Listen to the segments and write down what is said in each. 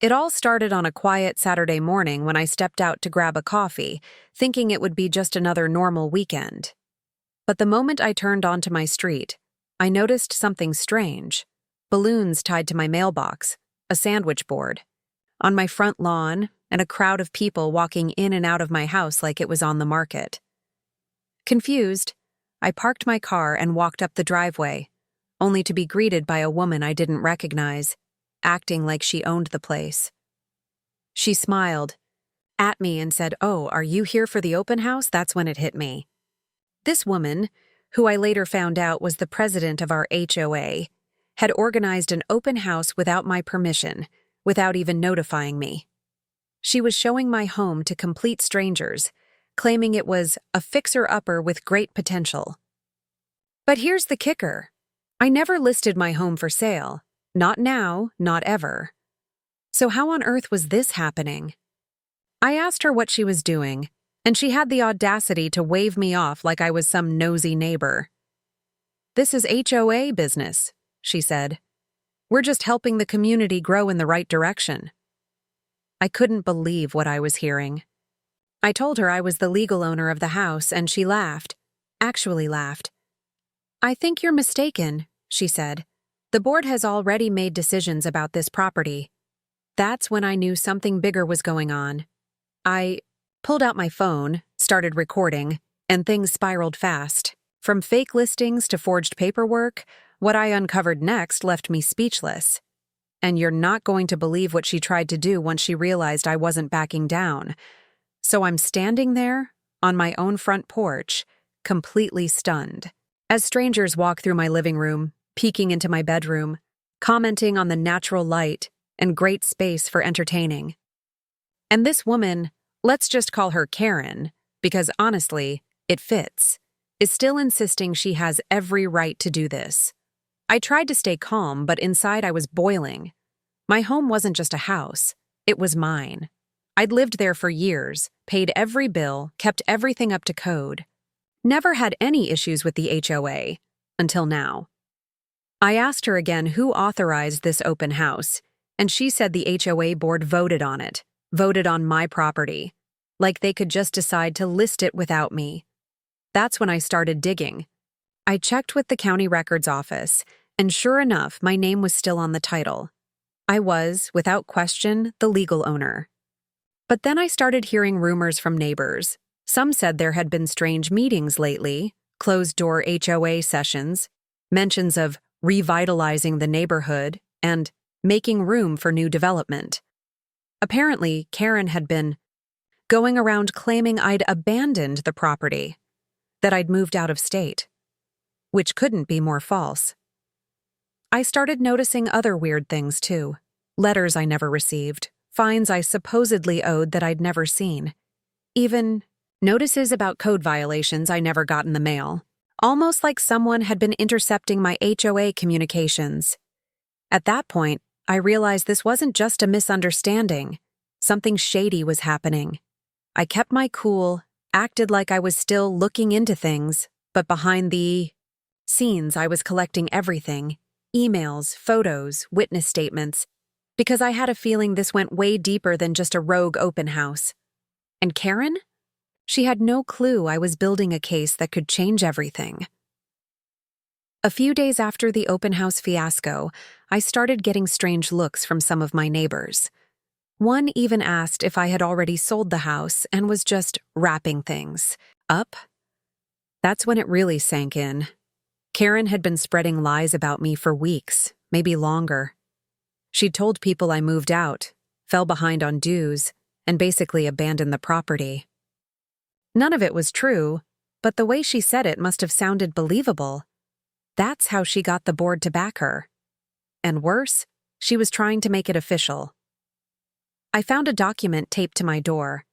It all started on a quiet Saturday morning when I stepped out to grab a coffee, thinking it would be just another normal weekend. But the moment I turned onto my street, I noticed something strange. Balloons tied to my mailbox, a sandwich board, on my front lawn, and a crowd of people walking in and out of my house like it was on the market. Confused, I parked my car and walked up the driveway, only to be greeted by a woman I didn't recognize, acting like she owned the place. She smiled at me and said, "Oh, are you here for the open house?" That's when it hit me. This woman, who I later found out was the president of our HOA, had organized an open house without my permission, without even notifying me. She was showing my home to complete strangers, claiming it was a fixer-upper with great potential. But here's the kicker. I never listed my home for sale. Not now, not ever. So how on earth was this happening? I asked her what she was doing, and she had the audacity to wave me off like I was some nosy neighbor. "This is HOA business," she said. "We're just helping the community grow in the right direction." I couldn't believe what I was hearing. I told her I was the legal owner of the house, and she laughed. Actually laughed. "I think you're mistaken," she said. "The board has already made decisions about this property." That's when I knew something bigger was going on. I pulled out my phone, started recording, and things spiraled fast. From fake listings to forged paperwork, what I uncovered next left me speechless. And you're not going to believe what she tried to do once she realized I wasn't backing down. So I'm standing there, on my own front porch, completely stunned. As strangers walk through my living room, peeking into my bedroom, commenting on the natural light and great space for entertaining. And this woman, let's just call her Karen, because honestly, it fits, is still insisting she has every right to do this. I tried to stay calm, but inside I was boiling. My home wasn't just a house, it was mine. I'd lived there for years, paid every bill, kept everything up to code. Never had any issues with the HOA, until now. I asked her again who authorized this open house, and she said the HOA board voted on it, voted on my property, like they could just decide to list it without me. That's when I started digging. I checked with the county records office, and sure enough, my name was still on the title. I was, without question, the legal owner. But then I started hearing rumors from neighbors. Some said there had been strange meetings lately, closed-door HOA sessions, mentions of revitalizing the neighborhood, and making room for new development. Apparently, Karen had been going around claiming I'd abandoned the property, that I'd moved out of state, which couldn't be more false. I started noticing other weird things too. Letters I never received, fines I supposedly owed that I'd never seen, even notices about code violations I never got in the mail, almost like someone had been intercepting my HOA communications. At that point, I realized this wasn't just a misunderstanding. Something shady was happening. I kept my cool, acted like I was still looking into things, but behind the scenes I was collecting everything, emails, photos, witness statements, because I had a feeling this went way deeper than just a rogue open house. And Karen? She had no clue I was building a case that could change everything. A few days after the open house fiasco, I started getting strange looks from some of my neighbors. One even asked if I had already sold the house and was just wrapping things up. That's when it really sank in. Karen had been spreading lies about me for weeks, maybe longer. She'd told people I moved out, fell behind on dues, and basically abandoned the property. None of it was true, but the way she said it must have sounded believable. That's how she got the board to back her. And worse, she was trying to make it official. I found a document taped to my door.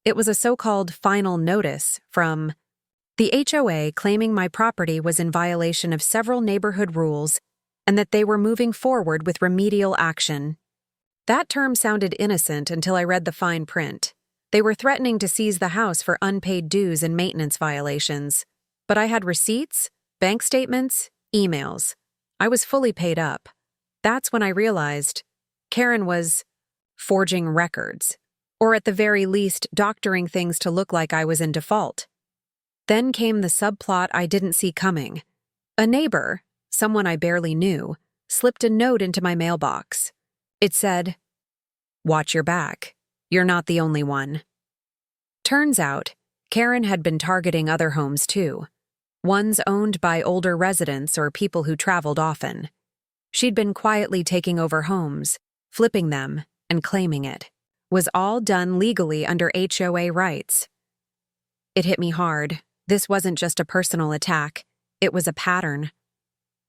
It was a so-called final notice from the HOA claiming my property was in violation of several neighborhood rules and that they were moving forward with remedial action. That term sounded innocent until I read the fine print. They were threatening to seize the house for unpaid dues and maintenance violations. But I had receipts, bank statements, emails. I was fully paid up. That's when I realized Karen was forging records, or at the very least doctoring things to look like I was in default. Then came the subplot I didn't see coming. A neighbor, someone I barely knew, slipped a note into my mailbox. It said, "Watch your back. You're not the only one." Turns out, Karen had been targeting other homes too, ones owned by older residents or people who traveled often. She'd been quietly taking over homes, flipping them, and claiming it. Was all done legally under HOA rights. It hit me hard. This wasn't just a personal attack. It was a pattern.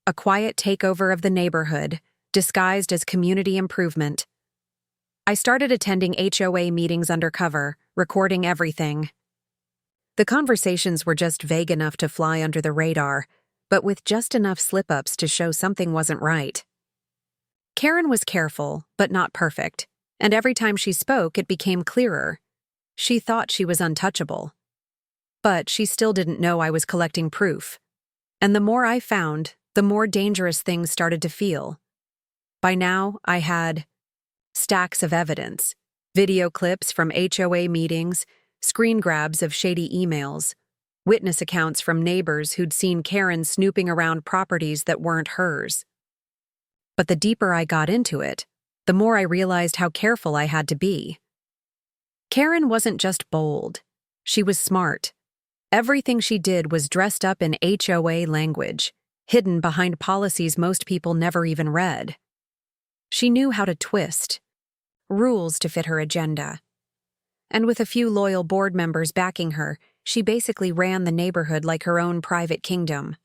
A quiet takeover of the neighborhood, disguised as community improvement. I started attending HOA meetings undercover, recording everything. The conversations were just vague enough to fly under the radar, but with just enough slip-ups to show something wasn't right. Karen was careful, but not perfect, and every time she spoke, it became clearer. She thought she was untouchable. But she still didn't know I was collecting proof. And the more I found, the more dangerous things started to feel. By now, I had stacks of evidence, video clips from HOA meetings, screen grabs of shady emails, witness accounts from neighbors who'd seen Karen snooping around properties that weren't hers. But the deeper I got into it, the more I realized how careful I had to be. Karen wasn't just bold. She was smart. Everything she did was dressed up in HOA language, hidden behind policies most people never even read. She knew how to twist rules to fit her agenda. And with a few loyal board members backing her, she basically ran the neighborhood like her own private kingdom.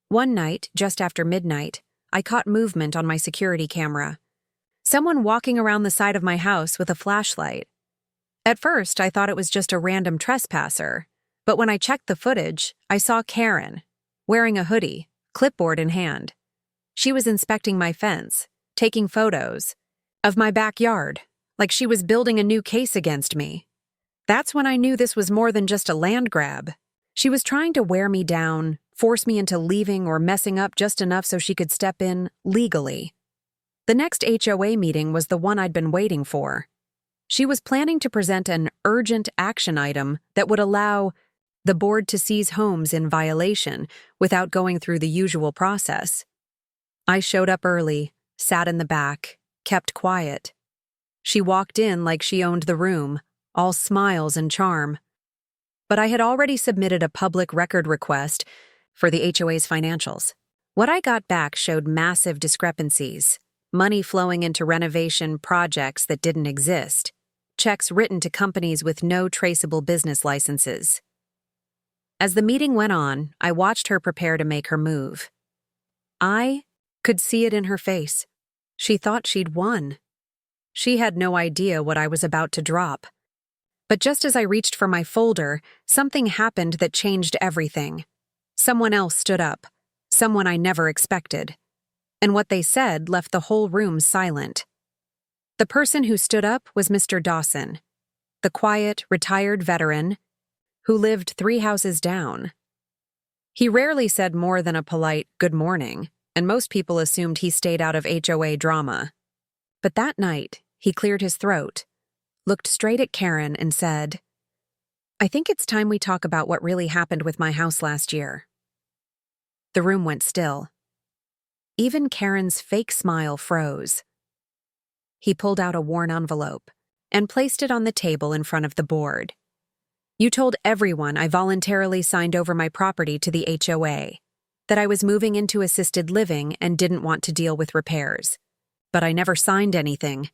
One night, just after midnight, I caught movement on my security camera. Someone walking around the side of my house with a flashlight. At first, I thought it was just a random trespasser, but when I checked the footage, I saw Karen, wearing a hoodie, clipboard in hand. She was inspecting my fence, taking photos of my backyard, like she was building a new case against me. That's when I knew this was more than just a land grab. She was trying to wear me down, force me into leaving or messing up just enough so she could step in legally. The next HOA meeting was the one I'd been waiting for. She was planning to present an urgent action item that would allow the board to seize homes in violation without going through the usual process. I showed up early, sat in the back, kept quiet. She walked in like she owned the room, all smiles and charm. But I had already submitted a public record request for the HOA's financials. What I got back showed massive discrepancies, money flowing into renovation projects that didn't exist, checks written to companies with no traceable business licenses. As the meeting went on, I watched her prepare to make her move. I could see it in her face. She thought she'd won. She had no idea what I was about to drop. But just as I reached for my folder, something happened that changed everything. Someone else stood up, someone I never expected. And what they said left the whole room silent. The person who stood up was Mr. Dawson, the quiet, retired veteran who lived 3 houses down. He rarely said more than a polite good morning, and most people assumed he stayed out of HOA drama. But that night, he cleared his throat, looked straight at Karen, and said, "I think it's time we talk about what really happened with my house last year." The room went still. Even Karen's fake smile froze. He pulled out a worn envelope and placed it on the table in front of the board. "You told everyone I voluntarily signed over my property to the HOA, that I was moving into assisted living and didn't want to deal with repairs. But I never signed anything.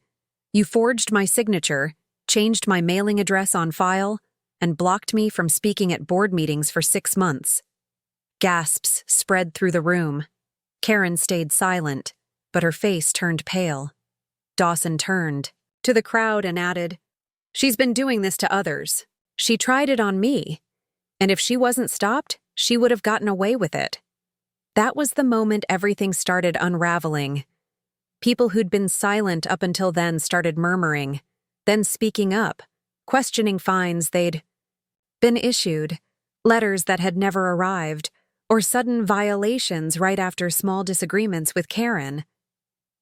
You forged my signature, changed my mailing address on file, and blocked me from speaking at board meetings for 6 months." Gasps spread through the room. Karen stayed silent, but her face turned pale. Dawson turned to the crowd and added, "She's been doing this to others. She tried it on me. And if she wasn't stopped, she would have gotten away with it." That was the moment everything started unraveling. People who'd been silent up until then started murmuring, then speaking up, questioning fines they'd been issued, letters that had never arrived, or sudden violations right after small disagreements with Karen.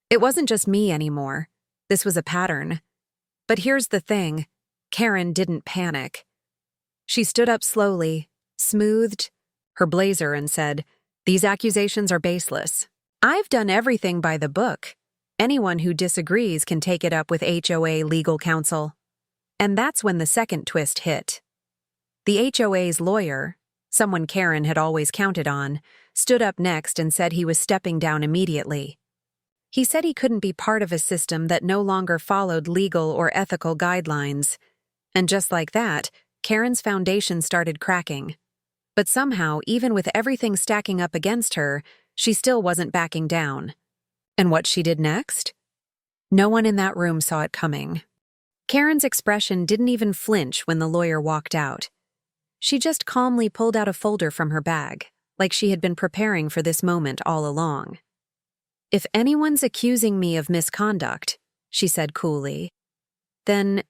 It wasn't just me anymore. This was a pattern. But here's the thing, Karen didn't panic. She stood up slowly, smoothed her blazer and said, "These accusations are baseless. I've done everything by the book. Anyone who disagrees can take it up with HOA legal counsel." And that's when the second twist hit. The HOA's lawyer, someone Karen had always counted on, stood up next and said he was stepping down immediately. He said he couldn't be part of a system that no longer followed legal or ethical guidelines. And just like that, Karen's foundation started cracking. But somehow, even with everything stacking up against her, she still wasn't backing down. And what she did next? No one in that room saw it coming. Karen's expression didn't even flinch when the lawyer walked out. She just calmly pulled out a folder from her bag, like she had been preparing for this moment all along. "If anyone's accusing me of misconduct," she said coolly, "then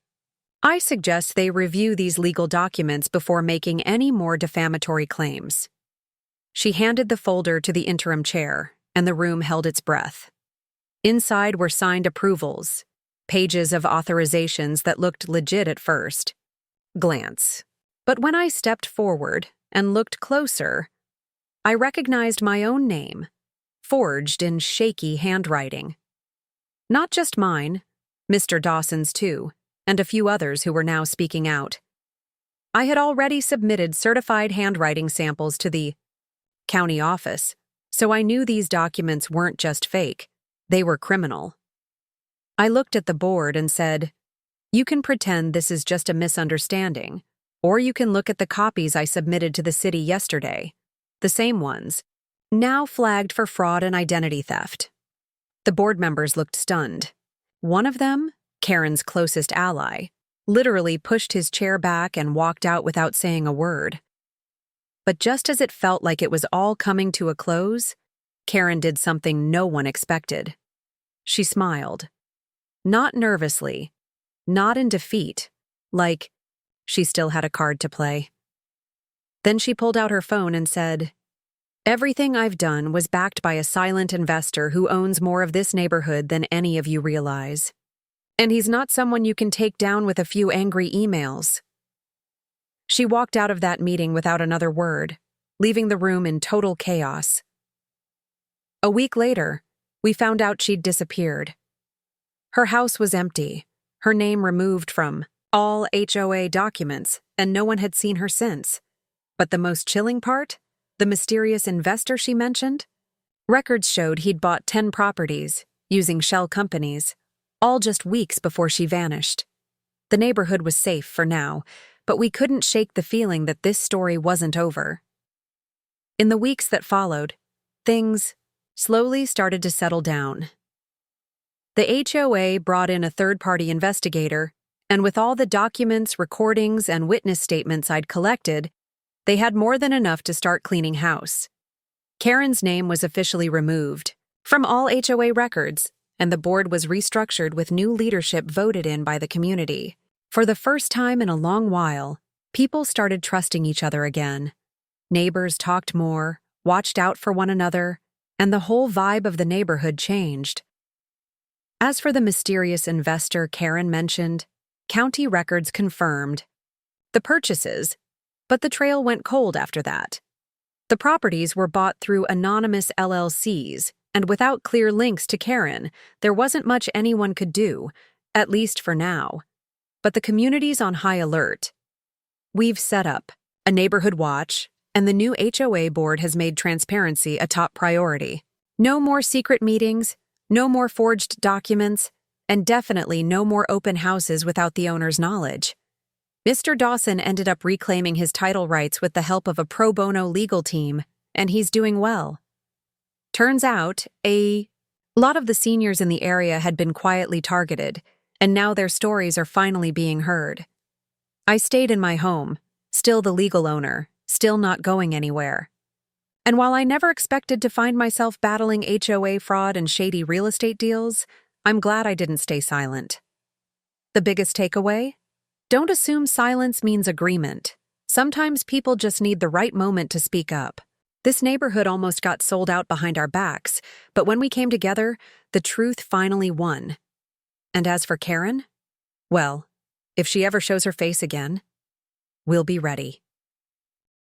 I suggest they review these legal documents before making any more defamatory claims." She handed the folder to the interim chair, and the room held its breath. Inside were signed approvals, pages of authorizations that looked legit at first glance. But when I stepped forward and looked closer, I recognized my own name, forged in shaky handwriting. Not just mine, Mr. Dawson's too, and a few others who were now speaking out. I had already submitted certified handwriting samples to the county office, so I knew these documents weren't just fake, they were criminal. I looked at the board and said, "You can pretend this is just a misunderstanding, or you can look at the copies I submitted to the city yesterday, the same ones, now flagged for fraud and identity theft." The board members looked stunned. One of them, Karen's closest ally, literally pushed his chair back and walked out without saying a word. But just as it felt like it was all coming to a close, Karen did something no one expected. She smiled. Not nervously, not in defeat, like she still had a card to play. Then she pulled out her phone and said, "Everything I've done was backed by a silent investor who owns more of this neighborhood than any of you realize. And he's not someone you can take down with a few angry emails." She walked out of that meeting without another word, leaving the room in total chaos. A week later, we found out she'd disappeared. Her house was empty, her name removed from all HOA documents, and no one had seen her since. But the most chilling part? The mysterious investor she mentioned? Records showed he'd bought 10 properties, using shell companies, all just weeks before she vanished. The neighborhood was safe for now, but we couldn't shake the feeling that this story wasn't over. In the weeks that followed, things slowly started to settle down. The HOA brought in a third-party investigator, and with all the documents, recordings, and witness statements I'd collected, they had more than enough to start cleaning house. Karen's name was officially removed from all HOA records, and the board was restructured with new leadership voted in by the community. For the first time in a long while, people started trusting each other again. Neighbors talked more, watched out for one another, and the whole vibe of the neighborhood changed. As for the mysterious investor Karen mentioned, county records confirmed the purchases, but the trail went cold after that. The properties were bought through anonymous LLCs, and without clear links to Karen, there wasn't much anyone could do, at least for now. But the community's on high alert. We've set up a neighborhood watch, and the new HOA board has made transparency a top priority. No more secret meetings, no more forged documents, and definitely no more open houses without the owner's knowledge. Mr. Dawson ended up reclaiming his title rights with the help of a pro bono legal team, and he's doing well. Turns out, a lot of the seniors in the area had been quietly targeted, and now their stories are finally being heard. I stayed in my home, still the legal owner, still not going anywhere. And while I never expected to find myself battling HOA fraud and shady real estate deals, I'm glad I didn't stay silent. The biggest takeaway? Don't assume silence means agreement. Sometimes people just need the right moment to speak up. This neighborhood almost got sold out behind our backs, but when we came together, the truth finally won. And as for Karen, well, if she ever shows her face again, we'll be ready.